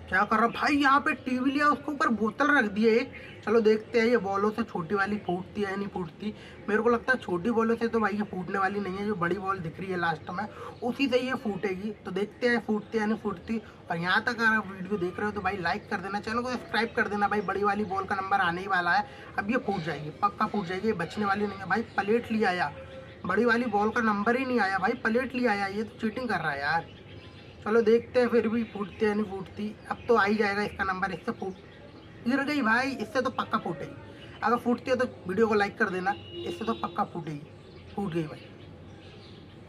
क्या कर रहा भाई? यहाँ पे टीवी लिया, उसके ऊपर बोतल रख दी है एक। चलो देखते हैं ये बॉलों से छोटी वाली फूटती है या नहीं फूटती। मेरे को लगता है छोटी बॉलों से तो भाई ये फूटने वाली नहीं है। जो बड़ी बॉल दिख रही है लास्ट में, उसी से ये फूटेगी। तो देखते हैं फूटती है या नहीं फूटती। और यहाँ तक अगर आप वीडियो देख रहे हो तो भाई लाइक कर देना, चैनल को सब्सक्राइब कर देना भाई। बड़ी वाली बॉल का नंबर आने ही वाला है। अब ये फूट जाएगी, पक्का फूट जाएगी, ये बचने वाली नहीं है भाई। प्लेट लिया आया, बड़ी वाली बॉल का नंबर ही नहीं आया भाई, प्लेट लिया आया। ये तो चीटिंग कर रहा है यार। चलो देखते हैं फिर भी फूटती है नहीं फूटती। अब तो आ ही जाएगा इसका नंबर। इससे फूट गिर गई भाई, इससे तो पक्का फूटेगी। अगर फूटती है तो वीडियो को लाइक कर देना, इससे तो पक्का फूटेगी। फूट गई भाई।